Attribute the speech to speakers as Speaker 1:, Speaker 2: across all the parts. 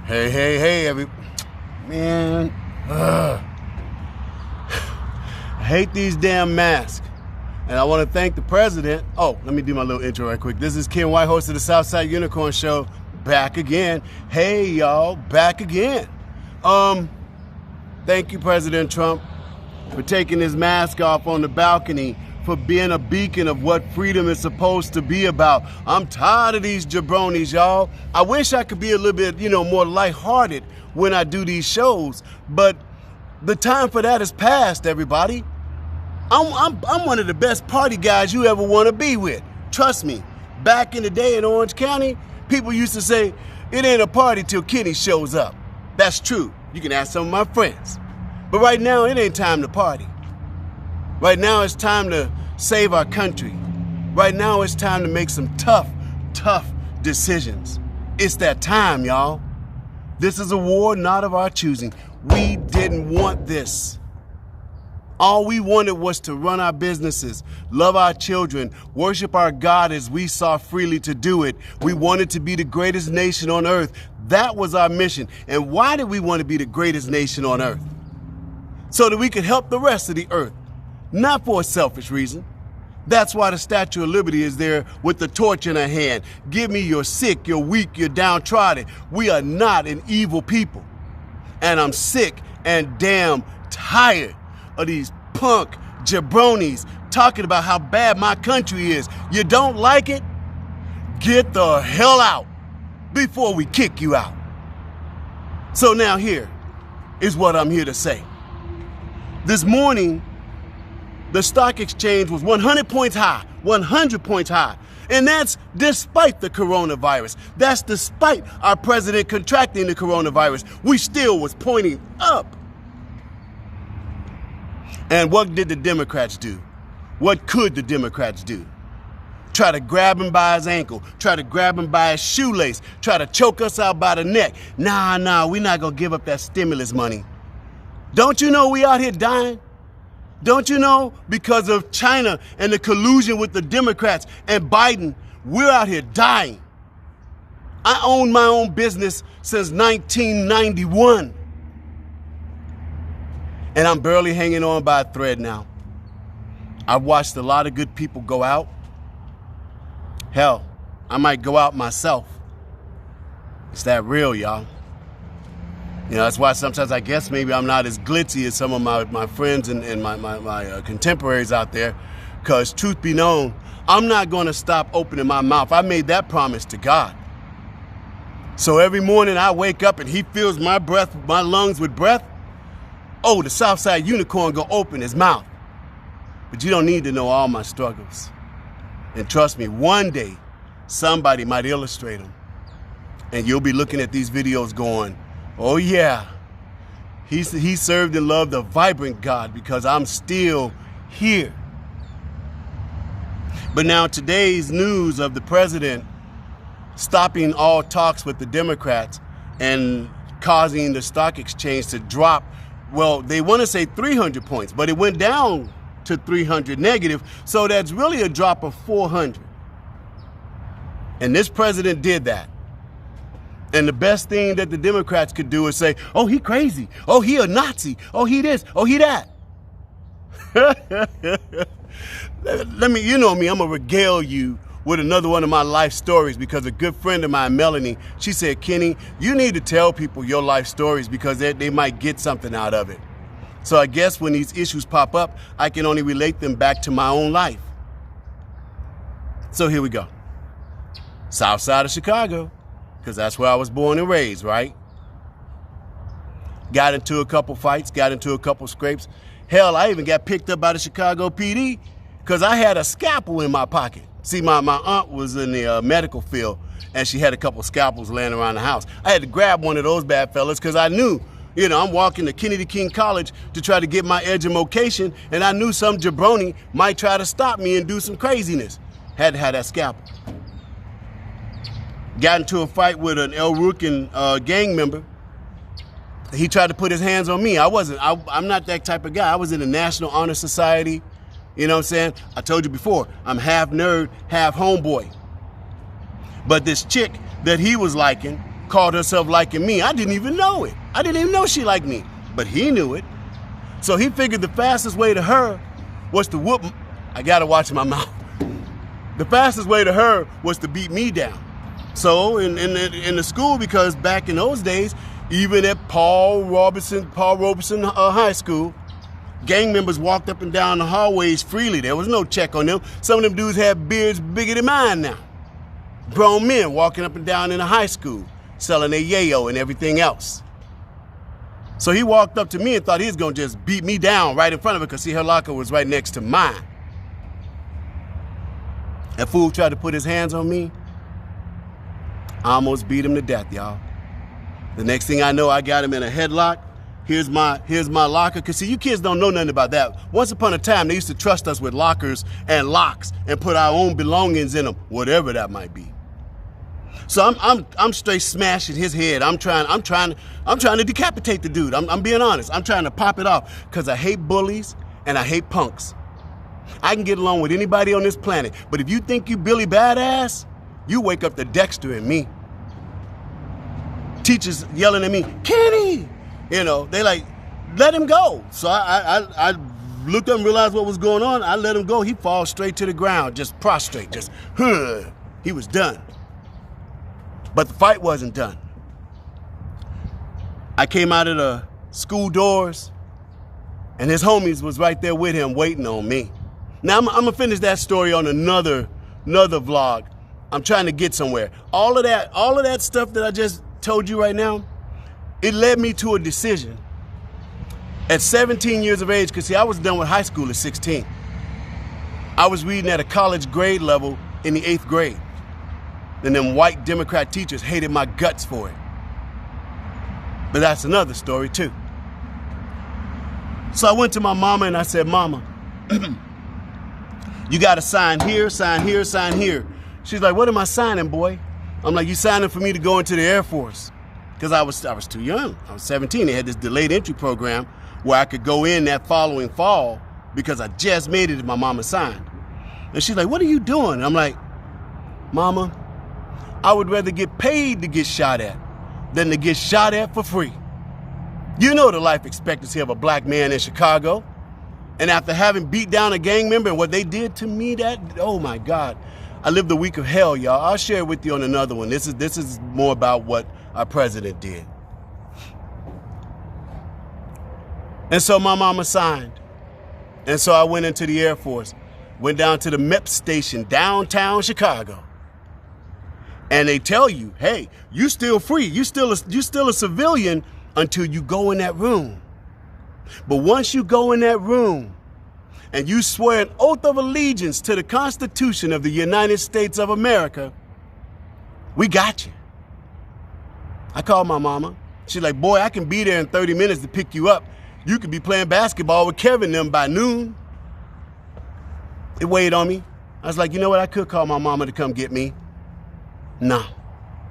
Speaker 1: Hey, man. I hate these damn masks. And I want to thank the president. Oh, let me do my little intro right quick. This is Ken White, host of the Southside Unicorn Show. Back again. Hey, y'all, back again. Thank you, President Trump, for taking his mask off on the balcony, for being a beacon of what freedom is supposed to be about. I'm tired of these jabronis, y'all. I wish I could be a little bit, more lighthearted when I do these shows, but the time for that is past, everybody. I'm one of the best party guys you ever want to be with. Trust me, back in the day in Orange County, people used to say, it ain't a party till Kenny shows up. That's true. You can ask some of my friends. But right now, it ain't time to party. Right now, it's time to save our country. Right now, it's time to make some tough decisions. It's that time, y'all. This is a war not of our choosing. We didn't want this. All we wanted was to run our businesses, love our children, worship our God as we saw freely to do it. We wanted to be the greatest nation on earth. That was our mission. And why did we want to be the greatest nation on earth? So that we could help the rest of the earth, not for a selfish reason. That's why the Statue of Liberty is there with the torch in her hand. Give me your sick, your weak, your downtrodden. We are not an evil people. And I'm sick and damn tired of these punk jabronis talking about how bad my country is. You don't like it? Get the hell out before we kick you out. So now here is what I'm here to say. This morning, the stock exchange was 100 points high, 100 points high. And that's despite the coronavirus. That's despite our president contracting the coronavirus. We still was pointing up. And what did the Democrats do? What could the Democrats do? Try to grab him by his ankle, try to grab him by his shoelace, try to choke us out by the neck. Nah, we're not gonna give up that stimulus money. Don't you know we out here dying? Don't you know because of China and the collusion with the Democrats and Biden, we're out here dying. I own my own business since 1991. And I'm barely hanging on by a thread now. I've watched a lot of good people go out. Hell, I might go out myself. It's that real, y'all. That's why sometimes I guess maybe I'm not as glitzy as some of my friends and my contemporaries out there. Because truth be known, I'm not going to stop opening my mouth. I made that promise to God. So every morning I wake up and he fills my lungs with breath. Oh, the Southside Unicorn gonna open his mouth. But you don't need to know all my struggles. And trust me, one day, somebody might illustrate them. And you'll be looking at these videos going, oh yeah, he served and loved a vibrant God because I'm still here. But now today's news of the president stopping all talks with the Democrats and causing the stock exchange to drop. Well, they want to say 300 points, but it went down to 300 negative, so that's really a drop of 400. And this president did that. And the best thing that the Democrats could do is say, oh, he crazy. Oh, he a Nazi. Oh, he this. Oh, he that. Let me, you know me, I'm going to regale you with another one of my life stories because a good friend of mine, Melanie, she said, Kenny, you need to tell people your life stories because they might get something out of it. So I guess when these issues pop up, I can only relate them back to my own life. So here we go. South side of Chicago, because that's where I was born and raised, right? Got into a couple fights, got into a couple scrapes. Hell, I even got picked up by the Chicago PD because I had a scalpel in my pocket. See, my aunt was in the medical field, and she had a couple scalpels laying around the house. I had to grab one of those bad fellas because I knew, I'm walking to Kennedy King College to try to get my education, and I knew some jabroni might try to stop me and do some craziness. Had to have that scalpel. Got into a fight with an El Rukin gang member. He tried to put his hands on me. I'm not that type of guy. I was in the National Honor Society. You know what I'm saying? I told you before, I'm half nerd, half homeboy. But this chick that he was liking called herself liking me. I didn't even know it. I didn't even know she liked me, but he knew it. So he figured the fastest way to her was to whoop. I gotta watch my mouth. The fastest way to her was to beat me down. So in the school, because back in those days, even at Paul Robeson High School, gang members walked up and down the hallways freely. There was no check on them. Some of them dudes had beards bigger than mine now. Grown men walking up and down in the high school, selling their yayo and everything else. So he walked up to me and thought he was gonna just beat me down right in front of her, because see, her locker was right next to mine. That fool tried to put his hands on me. I almost beat him to death, y'all. The next thing I know, I got him in a headlock. Here's my locker. Because see, you kids don't know nothing about that. Once upon a time, they used to trust us with lockers and locks and put our own belongings in them, whatever that might be. So I'm straight smashing his head. I'm trying to decapitate the dude. I'm being honest. I'm trying to pop it off, because I hate bullies and I hate punks. I can get along with anybody on this planet, but if you think you Billy Badass, you wake up to Dexter and me. Teachers yelling at me, Kenny! You know, they like, let him go. So I looked up and realized what was going on. I let him go. He falls straight to the ground, just prostrate, just, he was done. But the fight wasn't done. I came out of the school doors, and his homies was right there with him waiting on me. Now, I'm gonna finish that story on another vlog. I'm trying to get somewhere. All of that stuff that I just told you right now, it led me to a decision. At 17 years of age, because see, I was done with high school at 16. I was reading at a college grade level in the 8th grade. And them white Democrat teachers hated my guts for it. But that's another story too. So I went to my mama and I said, Mama, you gotta sign here, sign here, sign here. She's like, what am I signing, boy? I'm like, you signing for me to go into the Air Force. Because I was too young. I was 17. They had this delayed entry program where I could go in that following fall because I just made it and my mama signed. And she's like, what are you doing? And I'm like, Mama, I would rather get paid to get shot at than to get shot at for free. You know the life expectancy of a black man in Chicago. And after having beat down a gang member and what they did to me, oh my God, I lived a week of hell, y'all. I'll share it with you on another one. This is more about what our president did. And so my mama signed. And so I went into the Air Force, went down to the MEP station, downtown Chicago. And they tell you, hey, you still free. You still a civilian until you go in that room. But once you go in that room and you swear an oath of allegiance to the Constitution of the United States of America, we got you. I called my mama. She's like, boy, I can be there in 30 minutes to pick you up. You could be playing basketball with Kevin and them by noon. It weighed on me. I was like, you know what? I could call my mama to come get me. Nah,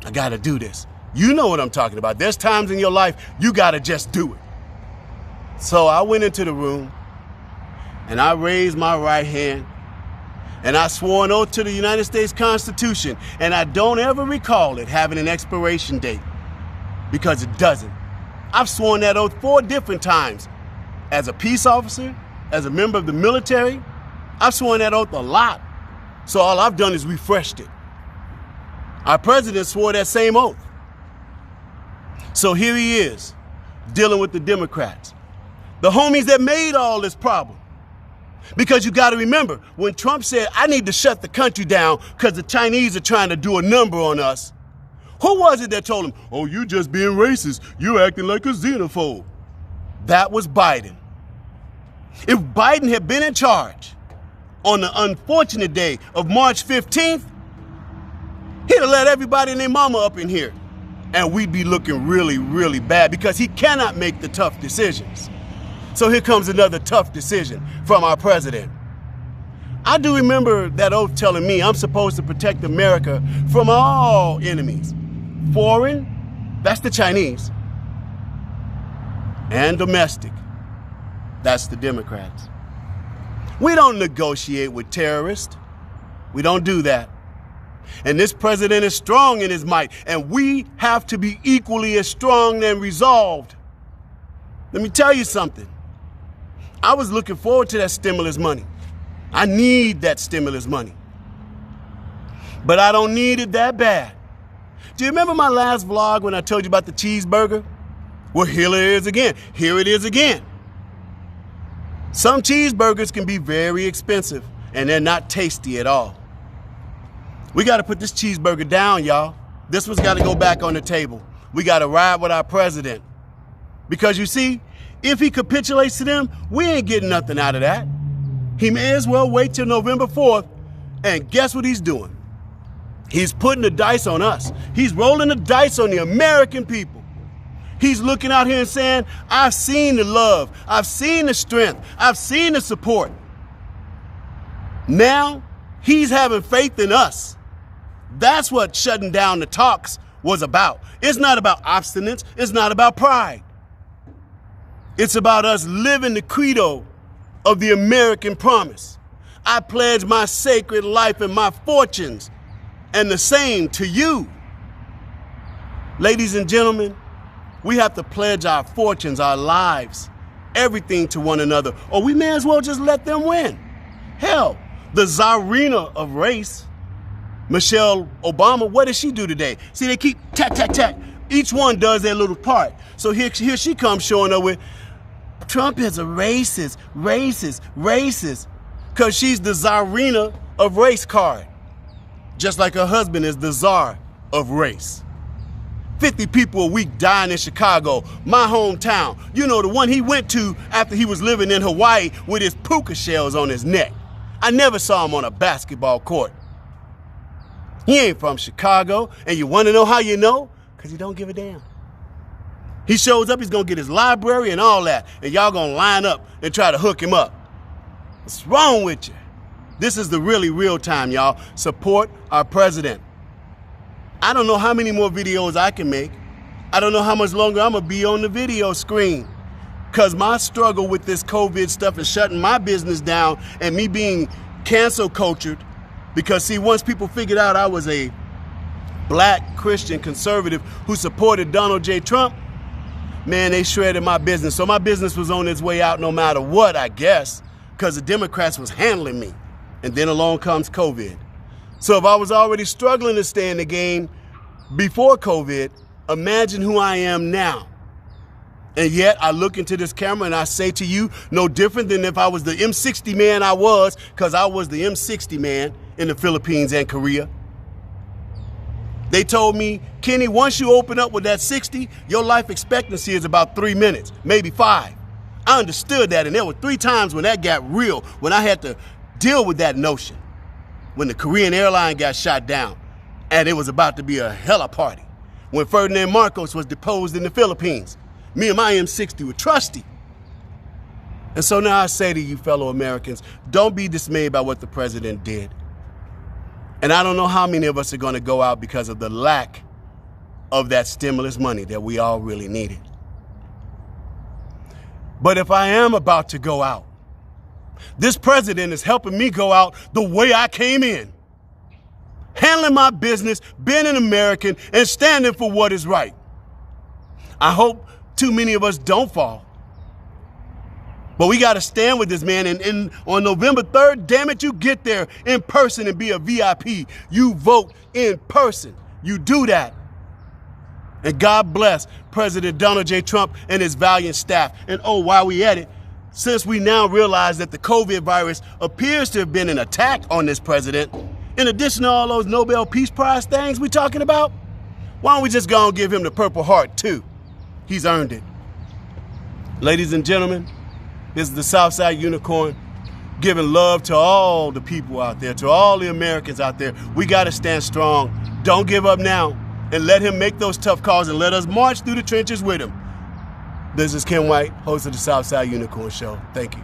Speaker 1: I gotta do this. You know what I'm talking about. There's times in your life you gotta just do it. So I went into the room and I raised my right hand and I swore an oath to the United States Constitution, and I don't ever recall it having an expiration date, because it doesn't. I've sworn that oath 4 different times. As a peace officer, as a member of the military, I've sworn that oath a lot. So all I've done is refreshed it. Our president swore that same oath. So here he is, dealing with the Democrats, the homies that made all this problem. Because you got to remember, when Trump said, I need to shut the country down because the Chinese are trying to do a number on us, who was it that told him, oh, you just being racist, you're acting like a xenophobe? That was Biden. If Biden had been in charge on the unfortunate day of March 15th, he'd have let everybody and their mama up in here. And we'd be looking really, really bad, because he cannot make the tough decisions. So here comes another tough decision from our president. I do remember that oath telling me I'm supposed to protect America from all enemies. Foreign, that's the Chinese. And domestic, that's the Democrats. We don't negotiate with terrorists. We don't do that. And this president is strong in his might, and we have to be equally as strong and resolved. Let me tell you something. I was looking forward to that stimulus money. I need that stimulus money. But I don't need it that bad. Do you remember my last vlog when I told you about the cheeseburger? Well, here it is again. Here it is again. Some cheeseburgers can be very expensive, and they're not tasty at all. We got to put this cheeseburger down, y'all. This one's got to go back on the table. We got to ride with our president. Because you see, if he capitulates to them, we ain't getting nothing out of that. He may as well wait till November 4th, and guess what he's doing? He's putting the dice on us. He's rolling the dice on the American people. He's looking out here and saying, I've seen the love, I've seen the strength, I've seen the support. Now, he's having faith in us. That's what shutting down the talks was about. It's not about obstinance. It's not about pride. It's about us living the credo of the American promise. I pledge my sacred life and my fortunes, and the same to you. Ladies and gentlemen, we have to pledge our fortunes, our lives, everything to one another, or we may as well just let them win. Hell, the czarina of race, Michelle Obama, what did she do today? See, they keep tack, tack, tack. Each one does their little part. So here she comes showing up with, Trump is a racist, because she's the czarina of race card. Just like her husband is the czar of race. 50 people a week dying in Chicago, my hometown. You know, the one he went to after he was living in Hawaii with his puka shells on his neck. I never saw him on a basketball court. He ain't from Chicago, and you want to know how you know? Because he don't give a damn. He shows up, he's going to get his library and all that, and y'all going to line up and try to hook him up. What's wrong with you? This is the really real time, y'all. Support our president. I don't know how many more videos I can make. I don't know how much longer I'm going to be on the video screen. Because my struggle with this COVID stuff is shutting my business down and me being cancel cultured. Because, see, once people figured out I was a black Christian conservative who supported Donald J. Trump, man, they shredded my business. So my business was on its way out no matter what, I guess, because the Democrats was handling me. And then along comes COVID. So if I was already struggling to stay in the game before COVID, imagine who I am now. And yet I look into this camera and I say to you, no different than if I was the M60 man I was, because I was the M60 man in the Philippines and Korea. They told me, Kenny, once you open up with that 60, your life expectancy is about 3 minutes, maybe 5. I understood that, and there were 3 times when that got real, when I had to deal with that notion. When the Korean airline got shot down, and it was about to be a hella party. When Ferdinand Marcos was deposed in the Philippines, me and my M60 were trusty. And so now I say to you, fellow Americans, don't be dismayed by what the president did. And I don't know how many of us are going to go out because of the lack of that stimulus money that we all really needed. But if I am about to go out, this president is helping me go out the way I came in. Handling my business, being an American, and standing for what is right. I hope too many of us don't fall. But we got to stand with this man. And on November 3rd, damn it, you get there in person and be a VIP. You vote in person. You do that. And God bless President Donald J. Trump and his valiant staff. And oh, while we at it, since we now realize that the COVID virus appears to have been an attack on this president, in addition to all those Nobel Peace Prize things we talking about, why don't we just go and give him the Purple Heart too? He's earned it. Ladies and gentlemen, this is the Southside Unicorn, giving love to all the people out there, to all the Americans out there. We got to stand strong. Don't give up now, and let him make those tough calls, and let us march through the trenches with him. This is Ken White, host of the Southside Unicorn Show. Thank you.